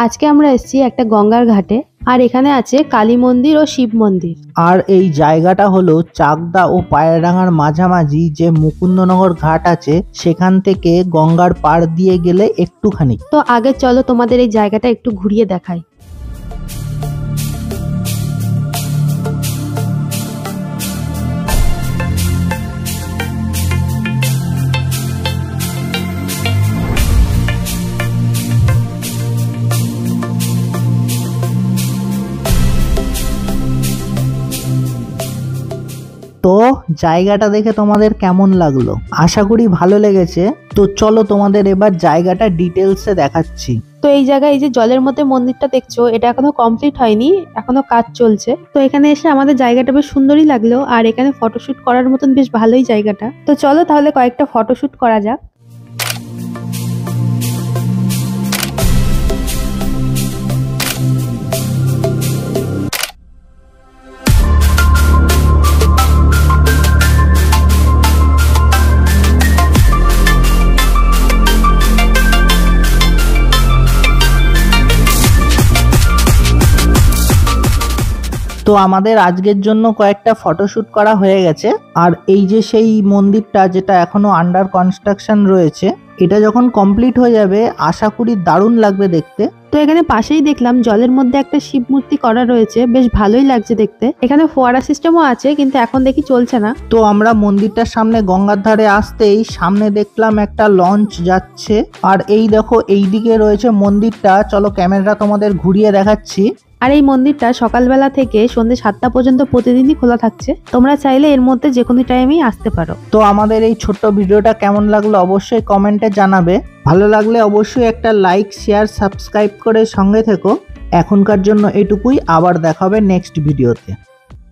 আজকে আমরা এসেছি একটা গঙ্গার ঘাটে, আর এখানে আছে কালী মন্দির ও শিব মন্দির। আর এই জায়গাটা হলো চাকদা ও পায়রাডাঙ্গার মাঝামাঝি যে মুকুন্দনগর ঘাট আছে সেখান থেকে গঙ্গার পাড় দিয়ে গেলে একটুখানি। তো আগে চলো তোমাদের এই জায়গাটা একটু ঘুরিয়ে দেখাই। তো জায়গাটা দেখে তোমাদের কেমন লাগলো? আশা করি ভালো লেগেছে। তো চলো তোমাদের এবার জায়গাটা ডিটেলসে দেখাচ্ছি। তো এই জায়গায় এই যে জলের মধ্যে মন্দিরটা দেখছো, এটা এখনো কমপ্লিট হয়নি, এখনো কাজ চলছে। তো এখানে এসে আমাদের জায়গাটা বেশ সুন্দরই লাগলো, আর এখানে ফটোশুট করার মতন বেশ ভালোই জায়গাটা। তো চলো তাহলে কয়েকটা ফটোশুট করা যাক। তো আমাদের আজকের জন্য কয়েকটা ফটোশুট করা হয়ে গেছে। আর এই যে সেই মন্দিরটা যেটা এখনো আন্ডার কনস্ট্রাকশন রয়েছে, এটা যখন কমপ্লিট হয়ে যাবে আশা করি দারুণ লাগবে দেখতে। তো এখানে পাশেই দেখলাম জলের মধ্যে একটা শিব মূর্তি করা রয়েছে, বেশ ভালোই লাগছে দেখতে। এখানে ফোয়ারা সিস্টেমও আছে, কিন্তু এখন দেখি চলছে না। তো আমরা মন্দিরটার সামনে গঙ্গার ধারে আসতেই সামনে দেখলাম একটা লঞ্চ যাচ্ছে। আর এই দেখো এইদিকে রয়েছে মন্দিরটা, চলো ক্যামেরাটা তোমাদের ঘুরিয়ে দেখাচ্ছি। আর এই মন্দিরটা সকালবেলা থেকে সন্ধ্যে 7টা পর্যন্ত প্রতিদিনই খোলা থাকছে, তোমরা চাইলে এর মধ্যে যে কোনো টাইমেই আসতে পারো। তো আমাদের এই ছোট্ট ভিডিওটা কেমন লাগলো অবশ্যই কমেন্টে জানাবে। ভালো লাগলে অবশ্যই একটা লাইক, শেয়ার, সাবস্ক্রাইব করে সঙ্গে থেকো। এখনকার জন্য এটুকুই, আবার দেখা হবে নেক্সট ভিডিওতে।